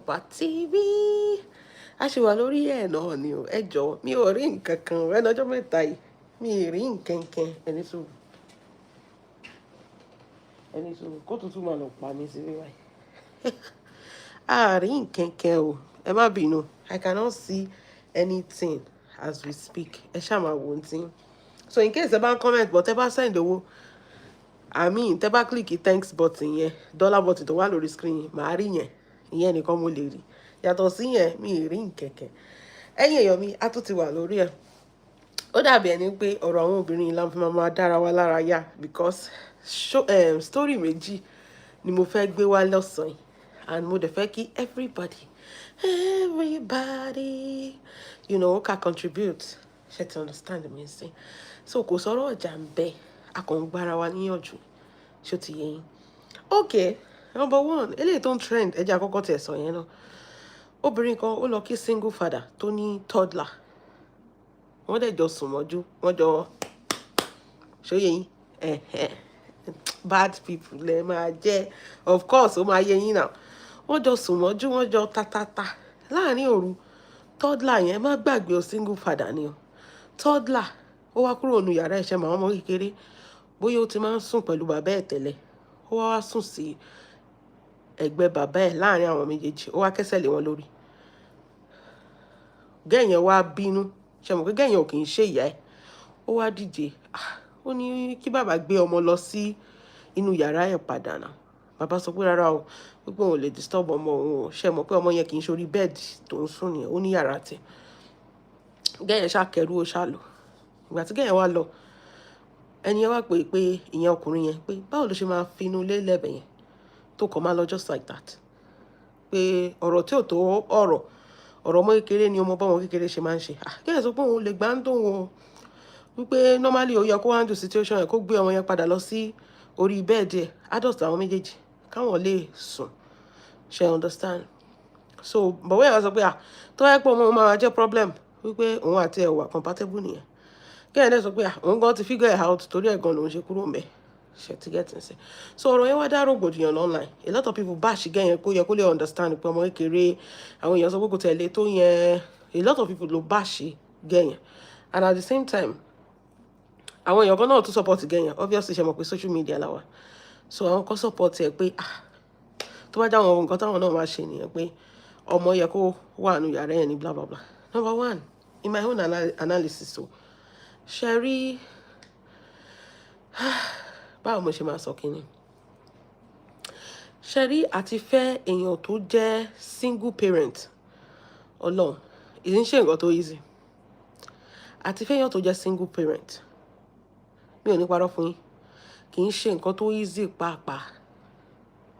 Yorùbá TV. A ṣì wà lórí ẹ̀ náà ni o. Ẹ jọ̀ọ́, mi ò rí nǹkan kan lẹ́nu ọjọ́ mẹ́ta yìí. Mi ì rí nǹkan kan. Ẹni sùúrù kó tutù máa lọ pa mí sí bíbáyìí. A rí nǹkan kan o. Ẹ má bínú. I cannot see anything as we speak. Ẹ ṣáà máa wo ohun tí. So in case ẹ bá ń comment but ẹ bá send owó, I mean tẹ́ bá click thanks button yẹn, dollar button tó wà lórí screen, màá rí yẹn. Ìyẹn nìkan mo lè rí. Yàtọ̀ sí yẹn, mi ì rí nkẹ̀kẹ̀. Ẹ̀yin èèyàn mi, a tún ti wà lórí ẹ̀. Ó dàbí ẹni pé ọ̀rọ̀ àwọn obìnrin la fi máa dára wa lára yá because story méjì ni mo fẹ́ gbé wá lọ́sàn-án yìí. And mo dẹ̀ fẹ́ kí everybody, can contribute. Ṣé ti understand me sí? So kò sọ̀rọ̀ ọjà ń bẹ, a kàn ń gbára wa níyànjú. Ṣó ti yé yín? Okay, number one, eléyìí tó ń trend, ẹ jẹ́ àkọ́kọ́ tẹ̀ sọ yẹn náà. Obìnrin kan ó lọ kí single father tó ní toddler. Wọ́n dẹ̀ jọ sùn mọ́jú, wọ́n jọ ṣó yé yín? Bad people lẹ máa jẹ́, of course ó máa yé yín náà. Wọ́n jọ sùn mọ́jú, wọ́n jọ tatata. Láàárín òru, toddler yẹn má gbàgbé o single father ni o. Toddler ó wá kúrò nínú yàrá ẹ̀ṣẹ̀ màá ọmọ kékeré. Bóyá ó ti máa ń sùn pẹ̀lú bàbá ẹ̀ tẹ́lẹ̀. Ó wá sùn sí ẹ̀gbẹ́ bàbá ẹ̀ láàárín àwọn méjèèjì. Ó wá kẹ́sẹ̀ lé wọn lórí. Gẹ́yẹn wá bínú. Ṣé mọ̀ pé gẹ́yẹn ò kì í ṣe ìyá ẹ̀. Ó wá dìde. Ó ní kí bàbá gbé ọmọ lọ sí inú yàrá ẹ̀ padà náà. Bàbá sọ pé rárá o, wípé òun lè disturb ọmọ òun o. Ṣé mọ̀ pé ọmọ yẹn kì í ṣorí bẹ́ẹ̀dì tó ń sùn nìyẹn, ó ní yàrá tẹ̀. Gẹ́yẹn ṣá kẹrù ó ṣá lọ. Ìgbà tí gẹ́yẹn wá lọ, ẹni yẹn wá pè pé ìyẹn ọkùnrin yẹn pé báwo ló ṣe máa fi inú ilé lẹ́bẹ̀ yẹn tó kàn máa lọ just like that. Pé ọ̀rọ̀ tí ò tó ọ̀rọ̀ ọmọ kékeré ni ọmọ bọ́mọ kékeré ṣe máa ń ṣe. Gẹ́yẹn sọ pé òun lè gbá ń dùn wọn. Wípé normally ó yẹ kó handle situation yẹn kó gbé ọmọ yẹn padà lọ sí orí bẹ́ẹ̀dì ẹ̀, adult àwọn méjèèjì káwọn lè sùn. Ṣé understand? So bọ̀wọ́ yẹn wá sọ pé tó wáyé pé ọmọ òun máa jẹ́ problem wípé òun àti ẹ̀ wà compatible nìyẹn. Gẹ́yẹn dẹ̀ sọ pé òun gan ti figure it out torí ẹ̀ gan lòun ṣe kúrò ńbẹ̀. Ṣé ti get ń sìn? So ọ̀rọ̀ yẹn wá dá rògbòdìyàn online. A lot of people bash Gẹ́yẹn kó yẹ kó lè understand pé ọmọ kékeré, àwọn èèyàn sọ pé kò tẹ̀lé tó yẹn. A lot of people ló bash Gẹ́yẹn. And at the same time, àwọn èèyàn kan náà tún support Gẹ́yẹn. Obviously ṣe mọ̀ pé social media la wà. So àwọn kan support ẹ̀ pé tó bá jáwọn nǹkan táwọn náà máa ṣe nìyẹn pé ọmọ yẹ kó wà nínú yàrá yẹn ní blah blah blah. Number one, in my own analysis so, ṣe rí báwo mo ṣe máa sọ kíni. Ṣe rí àti fẹ́ èèyàn tó jẹ́ single parent Ọlọ́run, ìdí ń ṣe nǹkan tó easy. Àti fẹ́ èèyàn tó jẹ́ single parent, mi ò ní parọ́ fún yín, kì í ṣe nǹkan tó easy pàápàá.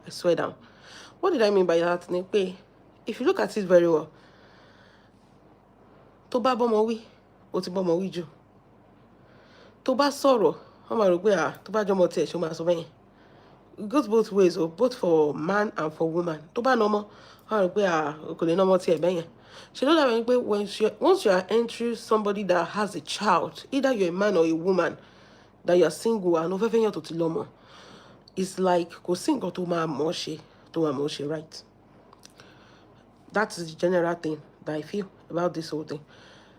I swear down. What did I mean by that? Ni pé if you look at it very well, tó bá bọ́mọ wí, ó ti bọ́mọ wí jù. Tó bá sọ̀rọ̀, wọ́n máa rò pé tó bá jọmọ tiẹ̀ ṣó máa sọ bẹ́yẹn. It goes both ways, both for man and for woman. Tó bá nọmọ, wọ́n máa rò pé kò lè nọmọ tiẹ̀ bẹ́yẹn. Ṣé ló dàbí pé once you are entering somebody that has a child, either you're a man or a woman, that you're single and ó fẹ́ fẹ́ yàn tó ti lọ́mọ, it's like kò sí nǹkan tó máa mọ̀ ṣe, right? That is the general thing that I feel about this whole thing.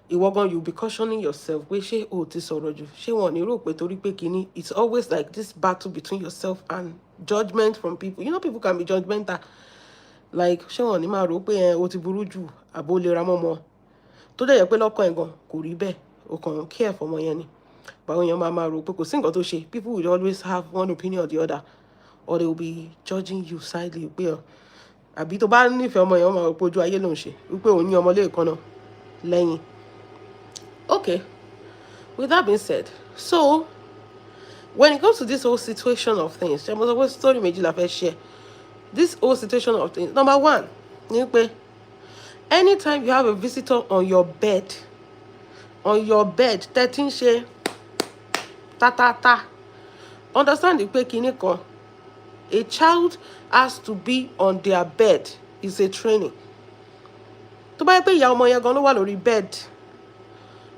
Ìwọ gan, you be cautioning yourself pé ṣé o ti sọ̀rọ̀ jù, ṣé wọn ní rò pé torí pé kíní. It's always like this battle between yourself and judgment from people. You know, people can be judgmental. Like ṣé wọn ní máa rò pé o ti burú jù àbó lè ra mọ́mọ́. Tó dẹ̀ yẹ pé lọ́kàn ẹ̀ gan kò rí bẹ́ẹ̀, o kàn care fọmọ yẹn ni. Báwo yẹn máa rò pé kò sí nǹkan tó ṣe. People will always have one opinion or the other, or they will be judging you sidely pé àbí tó bá nífẹ̀ẹ́ ọmọ yẹn, wọ́n máa rò pé ojú ayé ló ń ṣe, wípé òun ní ọmọ lẹ́ẹ̀kan náà lẹ́yìn. Okay, with that being said, so when it comes to this whole situation of things, ṣe mo sọ pé story méjì la fẹ́ share. This whole situation of things, number one, ni pé anytime you have a visitor on your bed, 13 ṣe ta, understand pé kíní kan, a child has to be on their bed is a training. Tó bá yẹ pé ìyá ọmọ yẹn gan ló wà lórí bed,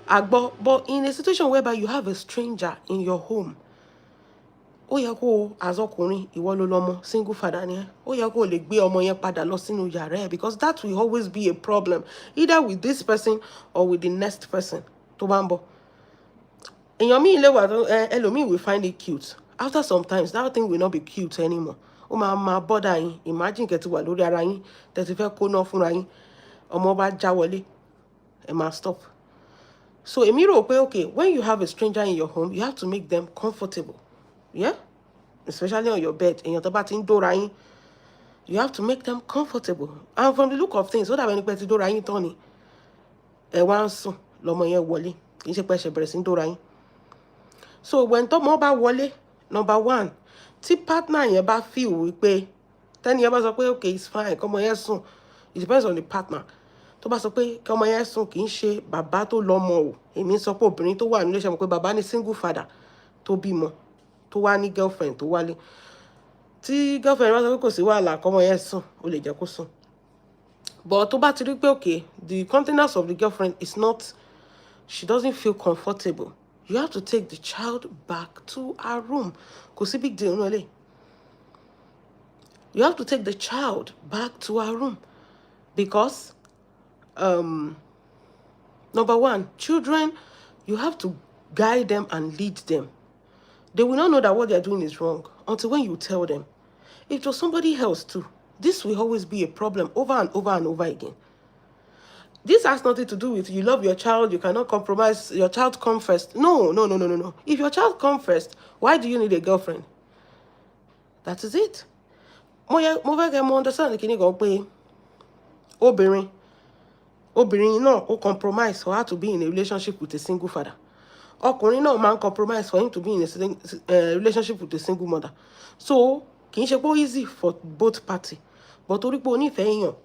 àgbọ̀, but in a situation whereby you have a stranger in your home, ó yẹ kó as ọkùnrin ìwọ ló lọ́mọ single father ni ẹ́, ó yẹ kó lè gbé ọmọ yẹn padà lọ sínú yàrá ẹ̀, because that will always be a problem either with this person or with the next person tó bá ń bọ̀. èèyàn míì lè wà tó ẹlòmíì will find it cute after sometimes that thing will not be cute anymore. ó máa bọ́dà yín. Imagine kẹ́ ti wà lórí ara yín tẹ́ ti fẹ́ kóná fúnra yín, ọmọ bá já wọlé ẹ máa stop. So èmi rò pé okay, when you have a stranger in your home, you have to make them comfortable, yeah, especially on your bed. èèyàn tó bá ti ń dóra yín, you have to make them comfortable. And from the look of things, ó dàbí ẹni pé ti dóra yín tán ni ẹ wá ń sùn lọmọ yẹn wọlé, kì í ṣe pé ẹ ṣe bẹ̀rẹ̀ sí ń dóra yín. So when tọ́mọ bá wọlé, number one, tí partner yẹn bá feel wípé tẹ́ni yẹn bá sọ pé okay it's fine kọ́mọ yẹn sùn, it depends on the partner. tó bá sọ pé kọ́mọ yẹn sùn kì í ṣe bàbá tó lọ́mọ o. èmi sọ pé obìnrin tó wà nílé ṣe mọ̀ pé bàbá ní single father tó bímọ tó wá ní girlfriend tó wálé. tí girlfriend bá sọ pé kò sí wàhálà kọ́mọ yẹn sùn, ó lè jẹ́ kó sùn. But tó bá ti rí pé okay, the containers of the girlfriend is not, she doesn't feel comfortable, you have to take the child back to her room. Kò sí big deal nílé. You have to take the child back to her room because number one, children, you have to guide them and lead them. They will not know that what they are doing is wrong until when you tell them. If it was somebody else too, this will always be a problem over and over and over again. This has nothing to do with you love your child, you cannot compromise, your child come first. No. If your child come first, why do you need a girlfriend? That is it. Mo fẹ́ kẹ́ mo understand kí ni gan pé obìnrin náà ó compromise for her to be in a relationship with a single father. Ọkùnrin náà máa ń compromise for him to be in a relationship with a single mother. So kì í ṣe pé easy for both parties. But torí pé o nífẹ̀ẹ́ èèyàn,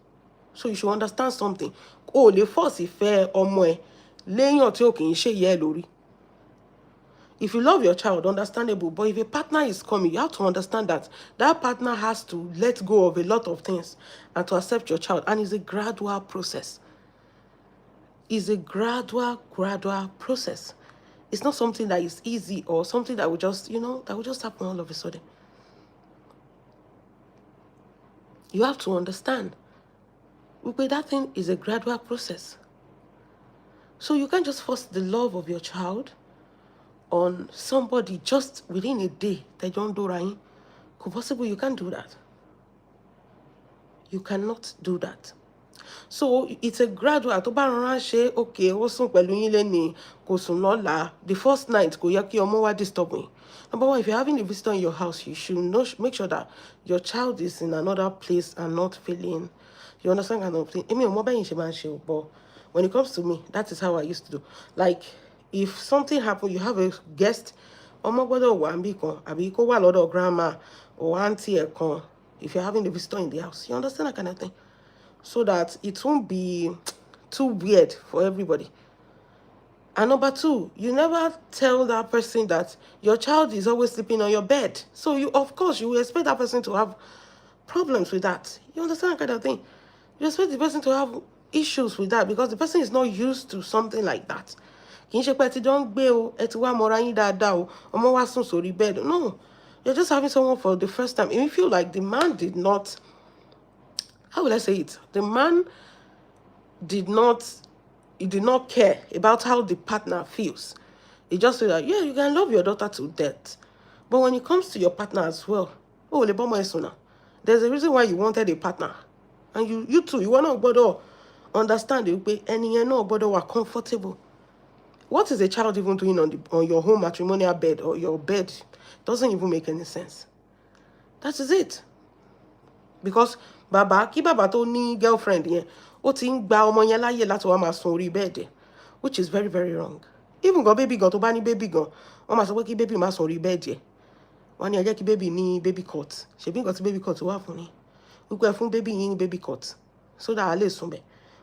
so you should understand something. O lè force ìfẹ́ ọmọ ẹ léèyàn tí o kì í ṣe ìyá ẹ lórí. If you love your child, understandable. But if a partner is coming, you have to understand that that partner has to let go of a lot of things and to accept your child. And it's a gradual process. It's a gradual process. It's not something that is easy or something that will just, that will just happen all of a sudden. You have to understand. But that thing is a gradual process. So you can't just force the love of your child on somebody just within a day. They don't do right. Possible, you can't do that. You cannot do that. So it's a gradual. To bá rọra ṣe okay, ó sùn pẹ̀lú yín lẹ́ni, kò sùn lọ́la. The first night kò yẹ kí ọmọ wá disturb me. Number one, if you're having a visitor in your house, you should make sure that your child is in another place and not feeling. You understand kind of thing? But when it comes to me, that is how I used to do. Like, if something happened, you have a guest, ọmọ gbọ́dọ̀ wà níbì kan, àbí kó wà lọ́dọ̀ grandma or auntie ẹ̀ kan. If you're having a visitor in the house, you understand that kind of thing? So that it won't be too weird for everybody. And number two, you never tell that person that your child is always sleeping on your bed. So of course, you will expect that person to have problems with that. You understand that kind of thing? You expect the person to have issues with that because the person is not used to something like that. Kì í ṣe pé ẹ ti jọ ń gbé o, ẹ ti wá mọ́ra yín dáadáa o, ọmọ wá sùn sórí bed. No, you're just having someone for the first time. If you feel like the man did not, how will I say it? The man did not care about how the partner feels. He just said that, yeah, you can love your daughter to death. But when it comes to your partner as well, there's a reason why you wanted a partner. And you too, you want to understand it, and you know are comfortable. What is a child even doing on your home matrimonial bed or your bed? Doesn't even make any sense. That is it. Because kí bàbá tó ní girlfriend yẹn, ó ti ń gba ọmọ yẹn láyè láti wá máa sùn orí bed, which is very, very wrong. Even baby gan tó bá ní baby gan, wọ́n máa sọ pé kí baby má sùn orí bed yẹn. Wọ́n ní ẹ jẹ́ kí baby ní baby cot. Ṣebí nǹkan tí baby cot wà fún ni. Wípé ẹ fún baby yín ní baby cot so that a lè sùn bẹ̀.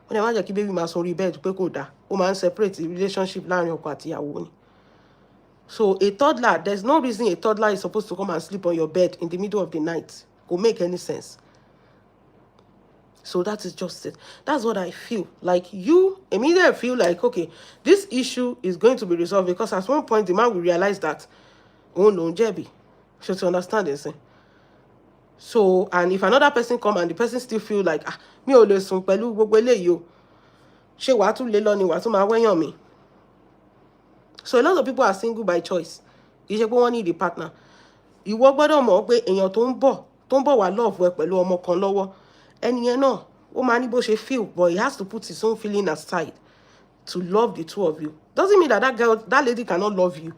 Wọ́n ní ẹ má jẹ́ kí baby má sùn orí bed pé kò dáa. Ó máa ń separate relationship láàrin ọkọ àti ìyàwó ni. So a toddler, there's no reason a toddler is supposed to come and sleep on your bed in the middle of the night. Go make any sense. So that is just it. That's what I feel. Like you immediately feel like, okay, this issue is going to be resolved because at one point the man will realize that, oh no, Jebby. So to understand this. So, and if another person come and the person still feel like, mi ò lè sùn pẹ̀lú gbogbo eléyìí o, ṣé wàá tún lé lọ ni wàá tún máa wẹ́yàn mi. So a lot of people are single by choice. Kì í ṣe pé wọ́n need a partner. Ìwọ gbọ́dọ̀ mọ̀ pé èèyàn tó ń bọ̀ wá love ẹ pẹ̀lú ọmọ kan lọ́wọ́, ẹni yẹn náà ó máa ní bó ṣe feel, but he has to put his own feeling aside to love the two of you. Doesn't mean that lady cannot love you,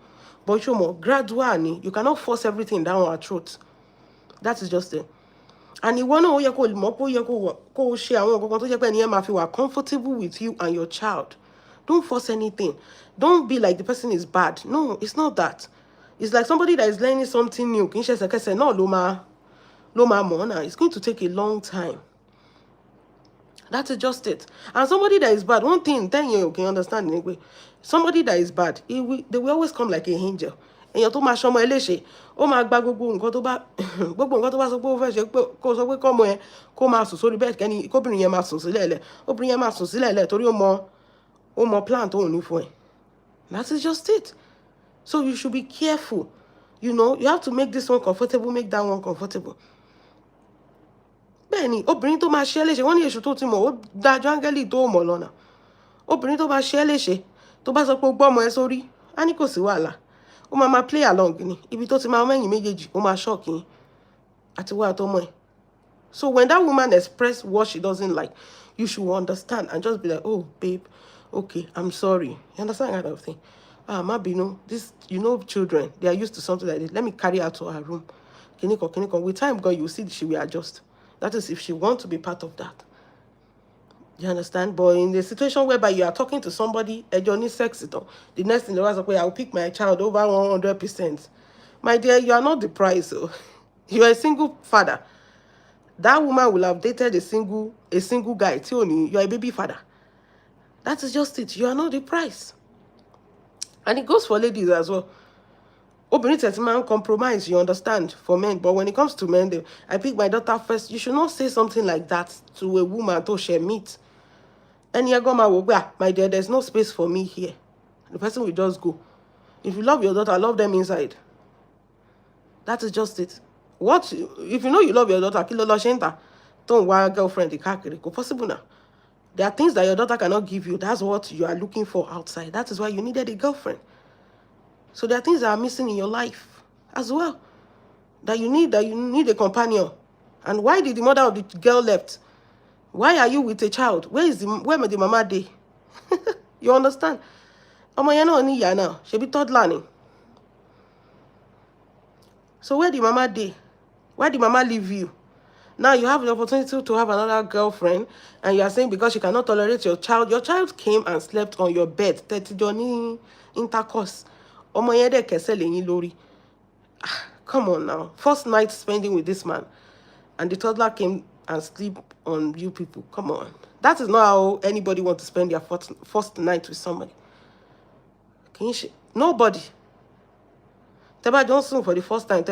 but ṣó mọ̀, gradual ni. You cannot force everything down her throat. That is just it. And ìwọ náà ó yẹ kó mọ̀ pé ó yẹ kó ṣe àwọn nǹkan tó jẹ́ pé ẹni yẹn máa fi wà comfortable with you and your child. Don't force anything. Don't be like the person is bad. No, it's not that. It's like somebody that is learning something new. Kì í ṣe ẹsẹ̀kẹsẹ̀ náà ló máa mọ̀ náà. It's going to take a long time. That is just it. And somebody that is bad, one thing, 10 years, you can understand anyway. Somebody that is bad, they will always come like an angel. Èèyàn tó máa ṣọmọ eléṣe, ó máa gba gbogbo nǹkan tó bá sọ pé ó fẹ́ ṣe, kó sọ pé kọ́mọ ẹ kó máa sùn sórí bẹ́ẹ̀ kẹ́ni kóbìnrin yẹn máa sùn sílẹ̀ lẹ̀. Obìnrin yẹn máa sùn sílẹ̀ lẹ̀ torí ó mọ plan tó ní fún ẹ. That is just it. So you should be careful. You know, you have to make this one comfortable, make that one comfortable. Bẹ́ẹ̀ni, obìnrin tó máa ṣe é léṣe, wọ́n ní èṣù tó ti mọ̀, ó dájú áńgẹ́lì tó mọ̀ lọ́nà. Obìnrin tó máa ṣe é léṣe, tó bá sọ pé ó gbọ́ ọmọ ẹ sórí, á ní kò sí wàhálà. Ó máa play along ni. Ibi tó ti máa mẹ́yìn méjèèjì, ó máa shock yín. Àti wá àtọmọ ẹ. So when that woman express what she doesn't like, you should understand and just be like, oh, babe, okay, I'm sorry. You understand that kind of thing? Mabino, this, children, they are used to something like this. Let me carry her to her room. Kiniko. With time, God, you see she will adjust. That is if she wants to be part of that. You understand? But in the situation whereby you are talking to somebody, and you need sex, the next thing they was like, I'll pick my child over 100%. My dear, you are not the prize. So. You are a single father. That woman will have dated a single guy. You are a baby father. That is just it. You are not the price. And it goes for ladies as well. Obìnrin man compromise, you understand, for men. But when it comes to men, I pick my daughter first. You should not say something like that to a woman to share meat. And you go, my dear, there's no space for me here. The person will just go. If you love your daughter, love them inside. That is just it. What if you know you love your daughter? Don't want a girlfriend. It's possible now. There are things that your daughter cannot give you. That's what you are looking for outside. That is why you needed a girlfriend. So there are things that are missing in your life as well. That you need a companion. And why did the mother of the girl left? Why are you with a child? Where may the mama day? You understand? Now. She be toddler. So where the mama day? Why did mama leave you? Now you have the opportunity to have another girlfriend, and you are saying because she cannot tolerate your child came and slept on your bed. 30 journey intercourse. Come on now. First night spending with this man, and the toddler came and sleep on you people. Come on. That is not how anybody wants to spend their first night with somebody. Nobody. Teba Johnson for the first time,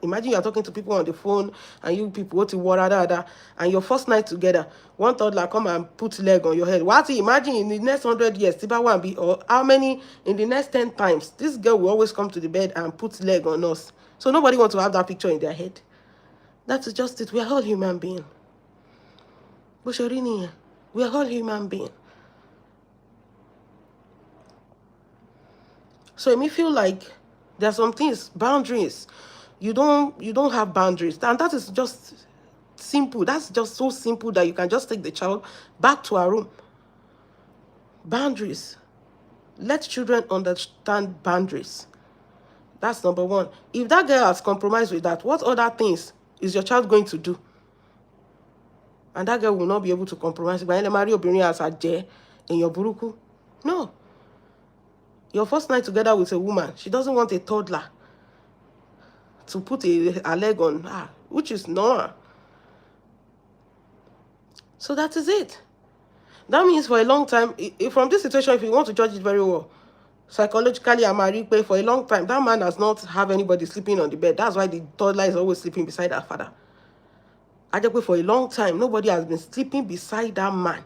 imagine you are talking to people on the phone and you people go to water, and your first night together, one toddler come and put leg on your head. What? Imagine in the next 100 years, Tiba will be, or how many in the next 10 times, this girl will always come to the bed and put leg on us. So nobody wants to have that picture in their head. That's just it. We are all human beings. We are all human beings. So it may feel like there are some things, boundaries. You don't have boundaries. And that is just simple. That's just so simple that you can just take the child back to our room. Boundaries. Let children understand boundaries. That's number one. If that girl has compromised with that, what other things is your child going to do? And that girl will not be able to compromise. But marry as a J in your buruku. No. Your first night together with a woman, she doesn't want a toddler to put a leg on her, which is normal. So that is it. That means for a long time, from this situation, if you want to judge it very well, psychologically, Amaripe, for a long time, that man does not have anybody sleeping on the bed. That's why the toddler is always sleeping beside her father. Adepe, for a long time, nobody has been sleeping beside that man.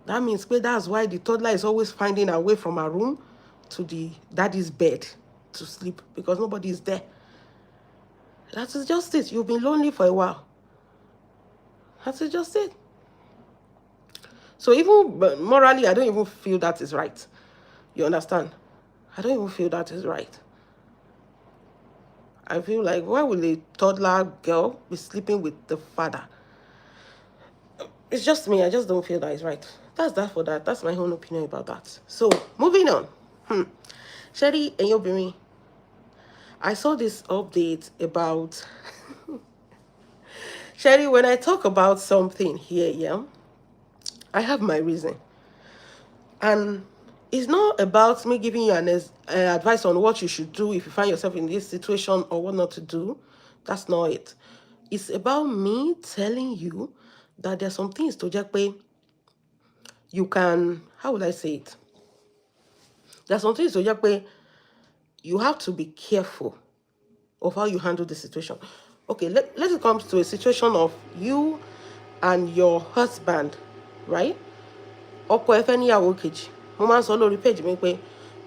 That means that's why the toddler is always finding her way from her room to the daddy's bed. to sleep because nobody is there. That is just it. You've been lonely for a while. That is just it. So even morally, I don't even feel that is right. You understand? I don't even feel that is right. I feel like, why would a toddler girl be sleeping with the father? It's just me. I just don't feel that is right. That's that for that. That's my own opinion about that. So, moving on. Sherry and Yobiri, I saw this update about... Sherry, when I talk about something here, yeah, I have my reason. And it's not about me giving you an advice on what you should do if you find yourself in this situation or what not to do. That's not it. It's about me telling you that there's some things to just pay. You can, how would I say it? There's some things to just pay. You have to be careful of how you handle the situation. Okay, let it come to a situation of you and your husband, right? Ọkọ ẹ fẹ́ níyàwó kejì. Mo máa ń sọ lórí page mi pé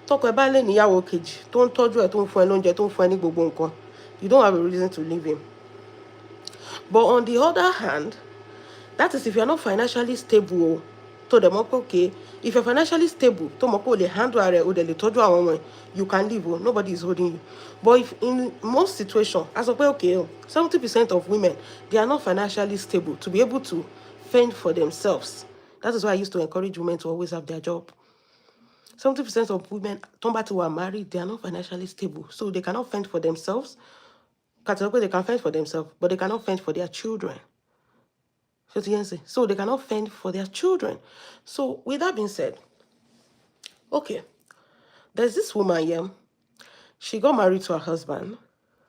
tọkọ ẹ bá lè níyàwó kejì tó ń tọ́jú ẹ tó ń fún ẹ lóúnjẹ tó ń fún ẹ ní gbogbo nǹkan, you don't have a reason to leave him. But on the other hand, that is if you're not financially stable. To the more okay, if you're financially stable, to mọ̀ pé handle are o dẹ̀ lè tọ́jú àwọn ọmọ ẹ, you can leave. Nobody is holding you. But if in most situations, as of okay, 70% of women, they are not financially stable to be able to fend for themselves. That is why I used to encourage women to always have their job. 70% of women, who are married, they are not financially stable. So they cannot fend for themselves. They can fend for themselves, but they cannot fend for their children. So they cannot fend for their children. So with that being said, okay, there's this woman here. She got married to her husband,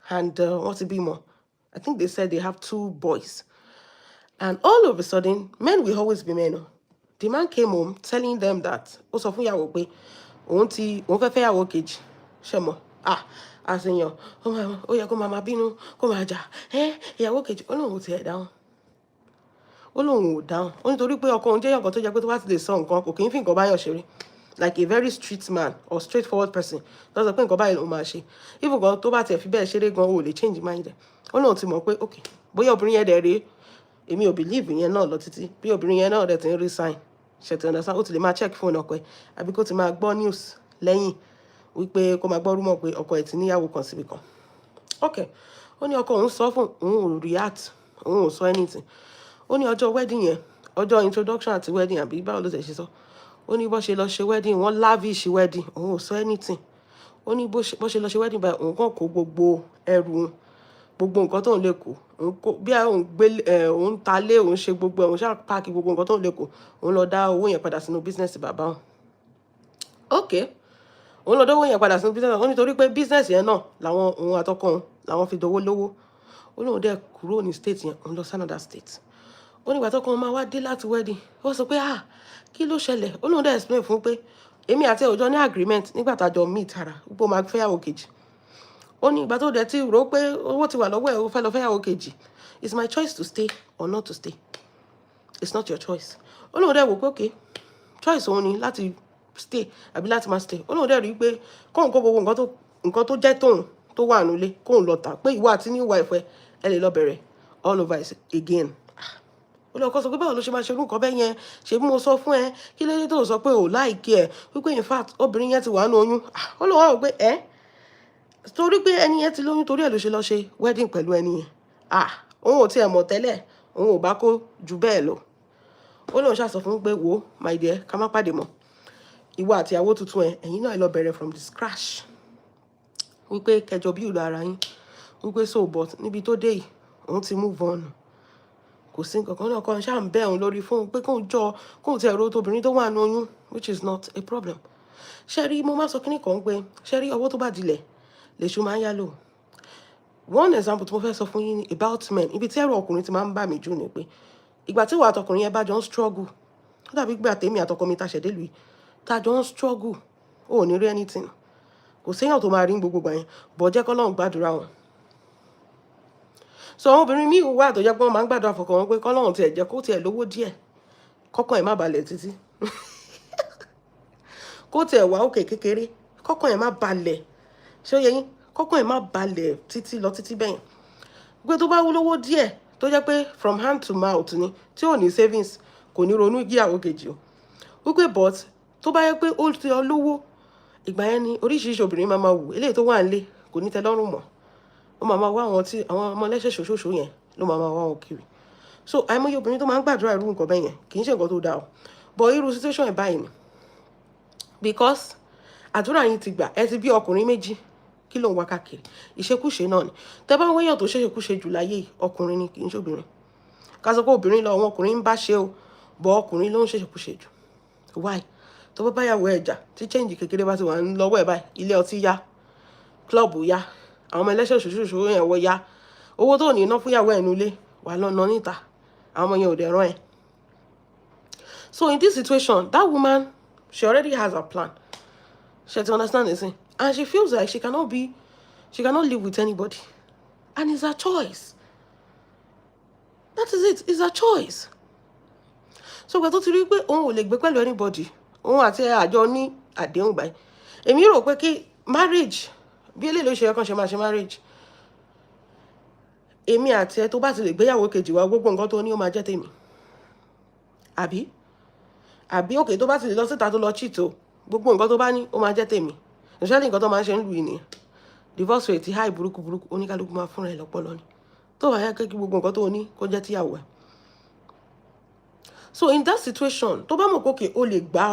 and what's it be more? I think they said they have 2 boys. And all of a sudden, men will always be men. The man came home telling them that also fún ìyàwó pé òun fẹ́ fẹ́ ìyàwó kejì. Ṣé mọ̀? Àṣeyàn, ó yẹ kó máa bínú, kó máa jà. Ìyàwó kejì, ó lóun ò tiẹ̀ dáhùn. Ó lóun ò dáhùn. Ó nítorí pé ọkọ òun jẹ́ nǹkan tó jẹ́ pé tó bá ti lè sọ nǹkan kò kì í fi nǹkan báyọ̀ ṣeré. Like a very street man or straightforward person. Lọ́sọ̀ pé nǹkan báyìí ló máa ṣe. Even gan tó bá tiẹ̀ fi bẹ́ẹ̀ ṣeré gan ó lè change mind ẹ̀. Ó lóun ti mọ̀ pé okay, bóyá obìnrin yẹn dẹ̀ rèé, èmi ò believe yẹn náà lọ títí. Bí obìnrin yẹn náà dẹ̀ ti ń resign. Ṣé ti understand? Ó ti lè máa check phone ọkọ ẹ̀. Àbí kó ti máa gbọ́ news lẹ́yìn wípé kó máa gbọ́ rumor pé ọkọ ẹ̀ ti níyàwó kan síbi kan. Okay. Ó ní ọkọ òun sọ fún òun ò react, òun ò sọ anything. Ó ní ọjọ́ wedding yẹn, ọjọ́ introduction àti wedding àbí báwo ló ṣe sọ. Ó ní bó ṣe lọ ṣe wedding, wọ́n lavish wedding, òun ò sọ anything. Ó ní bó ṣe lọ ṣe wedding báyìí, òun kàn kó gbogbo ẹrù, gbogbo nǹkan tó ń lè kó. Bí òun gbé òun ta lé, òun ṣe gbogbo òun ṣá páàkì gbogbo nǹkan tó ń lè kó. Òun lọ dá owó yẹn padà sínú business bàbá òun. Okay. Òun lọ dá owó yẹn padà sínú business. Ó nítorí pé business yẹn náà làwọn òun àtọkọ òun làwọn fi dowó lówó. Ó lóun dẹ̀ kúrò ní state yẹn, òun lọ sí another state. Ó ní ìgbà tọkọ òun máa wá dé láti wedding. Ó sọ pé kí ló ṣẹlẹ̀? Ó lóun dẹ̀ explain fún pé èmi àti ọjọ́ ní agreement nígbà tá a jọ meet ara pé ó máa fẹ́yàwó kejì. Ó ní ìgbà tó dẹ̀ ti rò pé owó ti wà lọ́wọ́ ẹ̀ ó fẹ́ lọ fẹ́yàwó kejì. It's my choice to stay or not to stay. It's not your choice. Ó lóun dẹ̀ wò pé okay, choice òun ni láti stay àbí láti má stay. Ó lóun dẹ̀ rí pé kóun kó gbogbo nǹkan tó jẹ́ tóun tó wà nílé kóun lọ tà pé ìwọ àti ní ìwà ìfẹ́ ẹ lè lọ bẹ̀rẹ̀ all over again. Ó lọ kọ́ sọ pé báwo ló ṣe máa ṣe irú nǹkan bẹ́ẹ̀ yẹn, ṣe bí mo sọ fún ẹ, kí ló dé tó sọ pé ò láìkí ẹ, wípé in fact obìnrin yẹn ti wà nínú oyún. Ó lọ wá wò pé torí pé ẹni yẹn ti lóyún torí ẹ̀ ló ṣe lọ ṣe wedding pẹ̀lú ẹni yẹn. Òun ò tiẹ̀ mọ̀ tẹ́lẹ̀, òun ò bá kó ju bẹ́ẹ̀ lọ. Ó lóun ṣàsọ fún pé wo my dear, ká má pàdé mọ́. Ìwọ àti ìyàwó tuntun ẹ, ẹ̀yin náà lọ bẹ̀rẹ̀ from the scratch. Wípé kẹjọ bí ìlú ara yín. Wípé so but níbi tó dé yìí, òun ti move on. Kò sí nǹkan kan náà kan ṣáà ń bẹ̀ òun lórí fóun pé kóun ti ẹ̀rọ tóbìnrin tó wà nínú oyún, which is not a problem. Ṣé rí, mo máa sọ kíní kan pé ṣé rí ọwọ́ tó bá dilẹ̀ lèṣù máa ń yá lò. One example tí mo fẹ́ sọ fún yín about men, ibi tí ẹ̀rọ ọkùnrin ti máa ń bà mí jù ni pé ìgbà tí ìwà àtọkùnrin yẹn bá jọ ń struggle, ó dàbí gbà tèmi àtọkọ mi ta ṣẹ̀dé lùi, ta jọ ń struggle, ò ní rí anything. Kò séèyàn tó máa rí gbogbo gbà yẹn, bọ̀ jẹ́ k'Ọlọ́run gbàdúrà wọn. So àwọn obìnrin míì wà tó jẹ́ pé wọ́n máa ń gbàdúrà fọ́kọ wọn pé k'Ọlọ́run tiẹ̀ jẹ́ kó tiẹ̀ lówó díẹ̀, kọ́kàn ẹ̀ má balẹ̀ títí. Kó tiẹ̀ wà òkè kékeré, kọ́kàn ẹ̀ má balẹ̀ ṣé ó yẹ yín kọ́kọ́ ẹ̀ má balẹ̀ títí lọ títí bẹ́yẹn pé tó bá wúlówó díẹ̀ tó jẹ́ pé from hand to mouth ni tí ò ní savings kò ní ronú ìgbéyàwó kejì o wípé but tó bá yẹ pé ó ti ọ lówó ìgbà yẹn ni oríṣiríṣi obìnrin máa wù eléyìí tó wà nílé kò ní tẹ́ lọ́rùn mọ́ ó máa wá àwọn ọmọ ẹlẹ́ṣẹ̀ ṣoṣooṣo yẹn ló máa wá wọn kiri so àìmọye obìnrin tó máa ń gbàdúrà irú nǹkan bẹ́ẹ̀ yẹn kì í ṣe nǹkan tó dáa o but irú situation ẹ̀ báyìí ni because àdúrà yín ti gbà ẹ ti bí ọkùnrin méjì kí ló ń wá káàkiri ìṣekúṣe náà ni tẹ́ bá ń wéyàn tó ṣèṣekúṣe jù láyé ọkùnrin ni kì í ṣobìnrin ká sọ pé obìnrin lọ àwọn ọkùnrin ń bá ṣe o bọ ọkùnrin ló ń ṣèṣekúṣe jù why tó bá báyàwó ẹjà tí change kékeré bá ti wà lọ́wọ́ ẹ̀ báyìí ilé ọtí yá klọ́ọ̀bù yá àwọn ọmọ ẹlẹ́ṣẹ̀ ṣoṣooṣo yẹn wọ yá owó tó ní iná fúnyàwó ẹ̀ nulẹ̀ wà lọ́nà níta àwọn ọmọ yẹn ò dẹ̀ rán ẹ̀. So in this situation that woman she already has a plan she to understand this thing and she feels like she cannot live with anybody and it's her choice that is it, it's her choice. So gbà tó ti rí pé òun ò lè gbé pẹ̀lú anybody òun àti àjọ ní àdéhùn báyìí èmi rò pé kí marriage bí eléyìí ló ṣe ẹ̀kan ṣe máa ṣe marriage èmi àti ẹ tó bá ti lè gbéyàwó kejì wá gbogbo nǹkan tó ní ó máa jẹ́ tèmi àbí òkè tó bá ti lè lọ síta tó lọ cheat o gbogbo nǹkan tó bá ní ó máa jẹ́ tèmi ìṣẹ́lẹ̀ nǹkan tó máa ń ṣe ń lù yìí nìyẹn divorce rate high burúkú oníkálukú máa fúnra ẹ̀ lọ́pọlọ ni tó wáyé kí gbogbo nǹkan tó ní kó jẹ́ tíyàwó ẹ̀. So in that situation tó bá mọ̀ kókè o lè gbá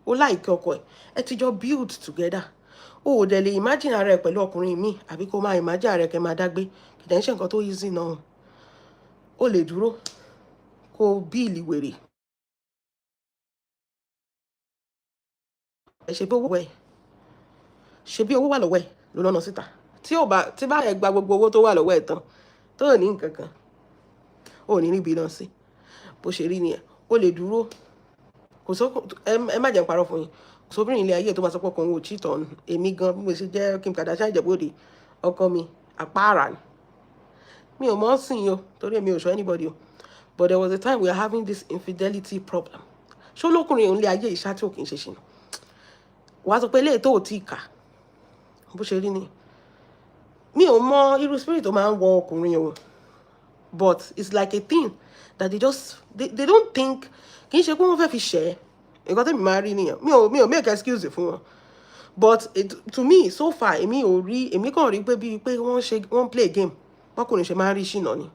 o láìkẹ́ ọkọ ẹ ti jọ build together o ò dẹ̀ lè imagine ara ẹ pẹ̀lú ọkùnrin mi àbí kó máa imagine ara ẹ kẹ́ máa dágbé kìdá ń ṣe nǹkan tó easy náà o lè dúró kó bíìlì wèrè ẹ ṣe bí owó wà lọ́wọ́ ẹ ló lọ́nà síta tí bá ẹ gba gbogbo owó tó wà lọ́wọ́ ẹ tán tó ò ní nǹkan kan ò ní níbi náà sí bó ṣe rí nìyẹn o lè dúró kò sọ ẹ má jẹ́ parọ́ fún yín kò sóbìnrin ilé ayé tó máa sọ pé ọkùnrin ò cheat on èmi gan bí mo ṣe jẹ́ Kim Kardashian Ìjẹ̀bú-Òde ọkọ mi àpáàrà ni mi ò mọ̀ ọ́ sìn yín o torí èmi ò sọ anybody o but there was a time we are having this infidelity problem ṣó lókùnrin òun lé ayé ìṣá tí ò kì í ṣe ṣìnà wàá sọ pé eléyìí tó ò tí ì kà bó ṣe rí ni mi ò mọ irú spirit tó máa ń wọ ọkùnrin o but it's like a thing that they don't think kì í ṣe pé wọ́n fẹ́ fi ṣẹ́ nǹkan tẹ́mi máa rí nìyẹn mi ò make excuse fún wọn but to me so far èmi kàn rí pé bíi pé wọ́n play game bọ́kùnrin ṣe máa ń rí ṣìnà ni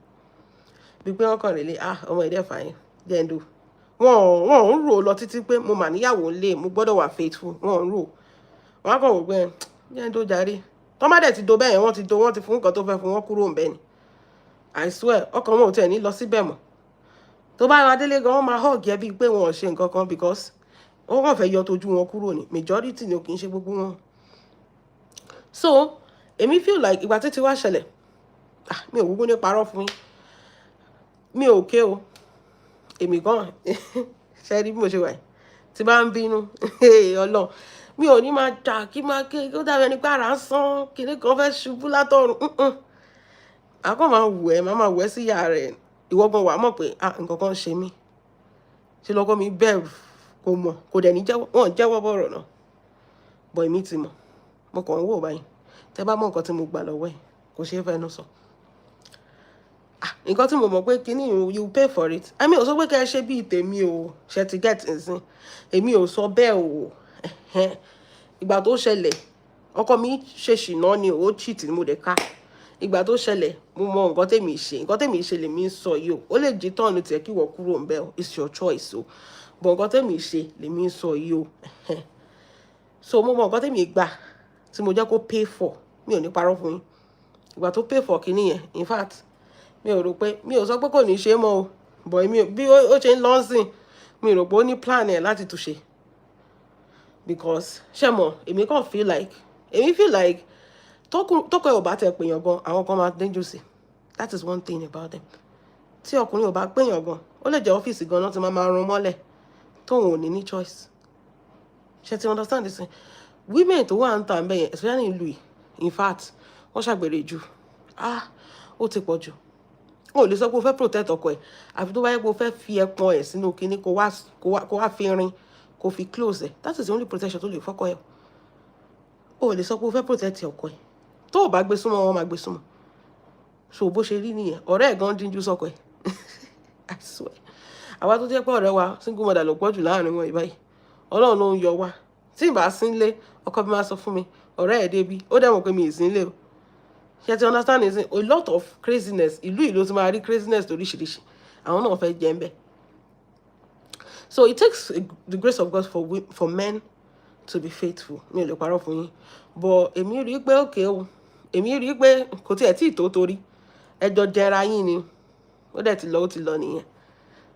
bíi pé wọ́n kàn lè ọmọ ẹ̀dẹ́ fàáyín jẹ́ndó wọ́n ń rò lọ títí pé mo mà níyàwó lé mo gbọ́dọ̀ wà faithful wọ́n ń rò wọ́n á kàn wò pé jẹ́ndó jàre tọ́ má dẹ̀ ti do bẹ́ẹ̀ wọ́n ti fún nǹkan tó fẹ́ fún wọn kúrò ń bẹ́ẹ̀ ni I swear ọkàn wọn ò tẹ̀ ní lọ síbẹ̀ mọ́ tó bá wá délé gan wọ́n máa hug ẹ bíi pé wọn ò ṣe nǹkan kan because wọ́n kàn fẹ́ yọ tójú wọn kúrò ní majority ni ò kì í ṣe gbogbo wọn. So èmi feel like ìgbà títí wá ṣẹlẹ̀ mi ò gbogbo ní parọ́ fún yín mi ò ké o èmi gan ṣe rí bí mo ṣe wà tí bá ń bínú Ọlọ́run mi ò ní máa jà kí máa ké ó dàbí ẹni pé ara ń sán kíní kan fẹ́ ṣubú látọ̀run àkọ́ máa wù ẹ́ máa wù ẹ́ sí ìyá rẹ̀ ìwọ gan wà mọ̀ pé nǹkan kan ṣe mí ṣe lọ́kọ́ mi bẹ̀rù kò mọ̀ kò dẹ̀ ní jẹ́wọ́ bọ̀rọ̀ náà bọ̀ èmi ti mọ̀ mo kàn ń wò báyìí tẹ́ bá mọ̀ nǹkan tí mo gbà lọ́wọ́ ẹ̀ kò ṣeé fẹ́nu sọ nǹkan tí mo mọ̀ pé kíní you pay for it àmì ò sọ pé kẹ́ ẹ ṣe bíi tèmi o ṣe ti get nsìn èmi ò sọ bẹ́ẹ̀ o ìgbà tó ṣẹlẹ̀ ọkọ mi ṣe ṣìnà ni ó cheat ni mo dẹ̀ ká ìgbà tó ṣẹlẹ̀ mo mọ nǹkan tèmi ṣe lèmi ń sọ yìí o ó lè jí tọ́ọ̀nù tiẹ̀ kí wọ́n kúrò ń bẹ́ o it's your choice o but nǹkan tèmi ṣe lèmi ń sọ yìí o so mo mọ nǹkan tèmi gbà tí mo jẹ́ kó pay for mi ò ní parọ́ fún yín ìgbà tó pay for kìíní yẹn in fact mi ò sọ pé kò ní ṣe mọ́ o but bí ó ṣe ń lọ sìn mi rò pé ó ní plan ẹ̀ láti túnṣe because ṣé mo èmi kàn feel like tọkọ ẹ ò bá tẹ pèèyàn gan àwọn kan máa dénjú sí that is one thing about them tí ọkùnrin ò bá pèèyàn gan ó lè jẹ́ ọ́fíìsì gan náà tí máa rún mọ́lẹ̀ tóun ò ní choice ṣe ti understand this women tó wà ń tà ń bẹ̀yẹn especially ìlú yìí in fact wọ́n ṣàgbèrè jù ó ti pọ̀ jù ó lè sọ pé o fẹ́ protect ọkọ ẹ̀ àfi tó bá yẹ pé o fẹ́ fi ẹpọn ẹ̀ sínú kinní kó wá fi rin kó fi close ẹ̀ that is the only protection tó lè fọ́kọ ẹ̀ o lè sọ pé o fẹ́ protect ọkọ ẹ̀ tó o bá gbé súnmọ́ wọn máa gbé súnmọ́ so bó ṣe rí nìyẹn ọ̀rẹ́ ẹ̀ gan díjú sọ́kọ ẹ̀ I swear àwa tó jẹ́ pé ọ̀rẹ́ wa single mother ló pọ̀ jù láàrin wọn ìbáyìí ọlọ́run ló ń yọ wá tí ìbá sínlé ọkọ mi máa sọ fún mi ọ̀rẹ́ ẹ̀ débi ó dẹ̀ mọ̀ pé mi ì sínlé o ṣe ti understand is a lot of craziness ìlú ìlú ti máa rí craziness oríṣiríṣi àwọn náà fẹ́ jẹ́ ń bẹ̀. So it takes the grace of God for men to be faithful mi ò lè parọ́ fún yín but èmi rí i pé òkè o èmi rí i pé kò tiẹ̀ tí ì tó torí ẹjọ́ jẹra yín ni ó dẹ̀ ti lọ ó ti lọ nìyẹn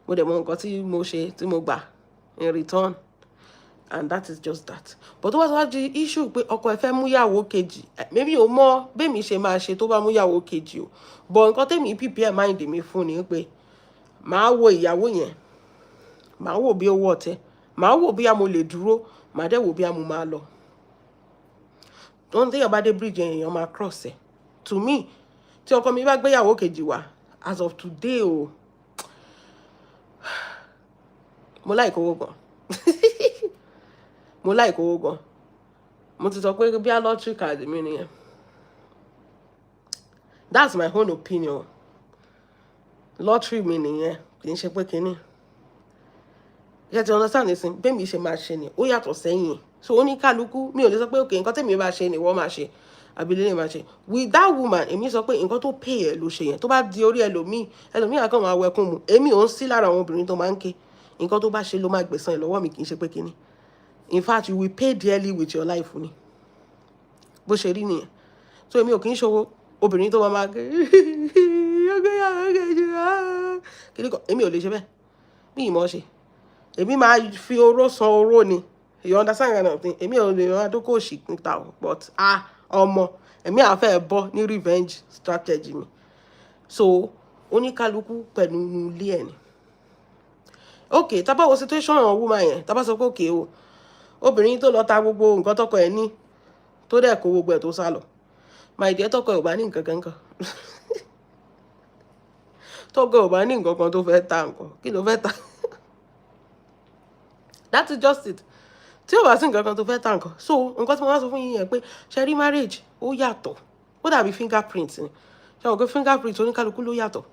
mo dẹ̀ mọ nǹkan tí mo ṣe tí mo gbà in return and that is just that but tó bá wá di issue pé ọkọ ẹ fẹ́ mú yàwó kejì maybe o mọ bẹ́ẹ̀mi ṣe máa ṣe tó bá mú yàwó kejì o but nǹkan tẹ́mi prepare mind mi fún ni pé màá wo ìyàwó yẹn màá wò bí owó ọ̀tẹ̀ màá wò bí a mo lè dúró màá dẹ̀ wò bí a mo máa lọ don't think about the bridge èèyàn máa cross ẹ̀ to me tí ọkọ mi bá gbéyàwó kejì wá as of today o mo like owó gan mo like owó gan mo ti sọ pé bí a lottery card mi nìyẹn that's my own opinion lottery mi nìyẹn kì í ṣe pé kínní yẹ ti understand nísìn bẹ́ẹ̀ mi ṣe máa ṣe ni ó yàtọ̀ sẹ́yìn so oníkálukú mi ò lè sọ pé okay nǹkan tẹ́mi bá ṣe ni wọ́n máa ṣe àbí lè máa ṣe with that woman èmi sọ pé nǹkan tó pay ẹ̀ ló ṣe yẹn tó bá di orí ẹlòmíì àkàn máa wẹkùn mu èmi ò ń sí lára àwọn obìnrin tó máa ń ké nǹkan tó bá ṣe ló máa gbẹ̀san ẹ̀ lọ́wọ́ mi kì í ṣe pé kínní in fact you will pay dearly with your life ni bó ṣe rí nìyẹn so èmi ò kì í ṣòwò obìnrin tó máa ké èmi ò lè ṣe bẹ́ẹ̀ bí ìmọ̀ ṣe èmi máa fi oró san oró ni you understand kind of thing èmi ò lè rán adókò òṣì níta o but ọmọ èmi àfẹ́ bọ́ ní revenge strategy mi so oníkálukú pẹ̀lú ilé ẹ̀ ni ok tá bá wo situation woman yẹn tá bá sọ pé òkè o obìnrin tó lọ ta gbogbo nǹkan tọkọ ẹ̀ ní tó dẹ̀ kó gbogbo ẹ̀ tó sá lọ my dear tọkọ ẹ̀ ò bá ní nǹkan kankan tọkọ ẹ̀ ò bá ní nǹkan kan tó fẹ́ ta nǹkan kí ló fẹ́ ta that is just it tí o bá sí nǹkan kan tó fẹ́ ta nǹkan so nǹkan tí mo wá sọ fún yín yẹn pé ṣe rí marriage ó yàtọ̀ ó dàbí fingerprint ni ṣe àwọn pé fingerprint oníkálukú ló yàtọ̀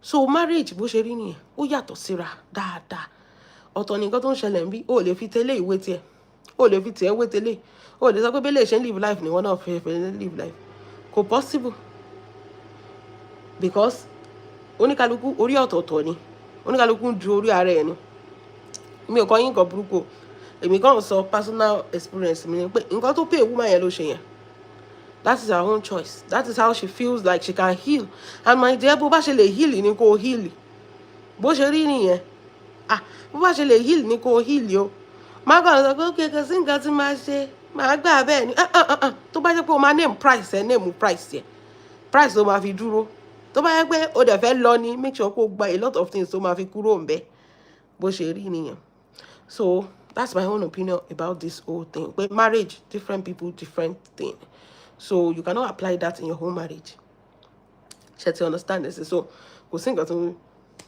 so marriage bó ṣe rí nìyẹn ó yàtọ̀ síra dáadáa ọ̀tọ̀ ní nǹkan tó ń ṣẹlẹ̀ ń bí o lè fi tẹ́lẹ̀ ìwé tiẹ̀ o lè fi tiẹ̀ wé tẹ́lẹ̀ o lè sọ pé bẹ́lẹ̀ ṣe ń live life ni wọ́n náà fẹ́ live life kò possible because oníkálukú orí ọ̀tọ̀ọ̀tọ̀ ni oníkálukú ń du orí ara ẹ̀ ni mi ò kọ́ yín nǹkan burúkú èmi kàn sọ personal experience mi ni pé nǹkan tó pay woman yẹn ló ṣe yẹn that is her own choice that is how she feels like she can heal and my dear bó bá ṣe lè heal ni kò heal bó ṣe rí nìyẹn bó bá ṣe lè heal ni kò heal o má kàn sọ pé okay kò sí nǹkan tí máa ṣe máa gbà bẹ́ẹ̀ ni tó bá jẹ́ pé o máa name price price ló máa fi dúró tó bá jẹ́ pé o dẹ̀ fẹ́ lọ ni make sure kó gba a lot of things tó máa fi kúrò ń bẹ̀ bó ṣe rí nìyẹn so that's my own opinion about this whole thing but marriage different people different thing so you cannot apply that in your own marriage ṣe ti understand this so kò sí nǹkan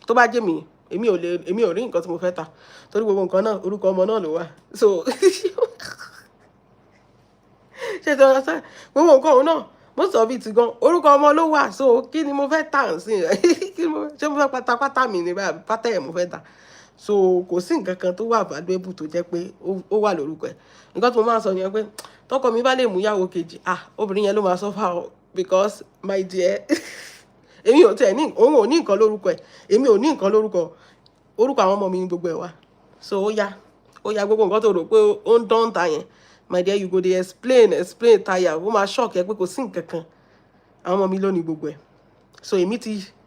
tó bá jẹ́ mi èmi ò rí nǹkan tí mo fẹ́ ta torí gbogbo nǹkan náà orúkọ ọmọ náà ló wà so ṣe ti understand gbogbo nǹkan òun náà most of it gan orúkọ ọmọ ló wà so kí ni mo fẹ́ tà sí ṣé mo fẹ́ pátápátá mi ní báyìí pátá ẹ̀ mo fẹ́ tà so kò sí nǹkan kan tó wà valuable tó jẹ́ pé ó wà lórúkọ ẹ̀ nǹkan tí mo máa sọ nìyẹn pé tọkọ mi bá lè mú yàwó kejì obìnrin yẹn ló máa suffer o because my dear èmi ò tẹ̀ ní òun ò ní nǹkan lórúkọ ẹ̀ èmi ò ní nǹkan lórúkọ àwọn ọmọ mi ní gbogbo ẹ̀ wá so ó yá gbogbo nǹkan tó rò pé ó ń dán ta yẹn my dear you go dey explain tire ó máa shock ẹ pé kò sí nǹkan kan àwọn ọmọ mi ló ní gbogbo ẹ̀ so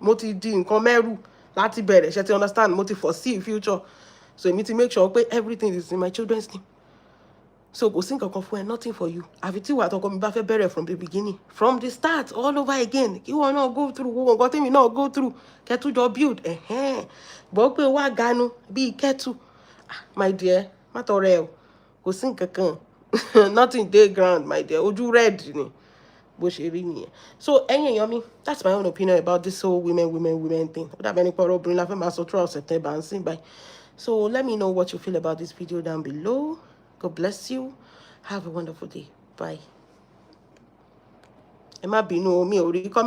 mo ti di nǹkan mẹ́rù láti bẹ̀rẹ̀ ṣe ti understand mo ti foresee future so èmi ti make sure pé everything is in my children's name so kò sí nǹkan kan fún ẹ nothing for you àfi tí ìwà àtọkọ mi bá fẹ́ bẹ̀rẹ̀ from the beginning from the start all over again kí wọn náà go through gbogbo nǹkan tèmi náà go through kẹtù jọ build bọ́ pé wá ganu bíi kẹtù my dear má tọrẹ ẹ o kò sí nǹkan kan nothing dey ground my dear ojú red ni bó ṣe rí nìyẹn so ẹ̀yin èèyàn mi that's my own opinion about this whole women thing ó dàbí ẹni pé ọ̀rọ̀ obìnrin la fẹ́ máa sọ throughout September and sin by so let me know what you feel about this video down below. God bless you. Have a wonderful day. bye. Ẹ má bínú o, mi ò rí comment.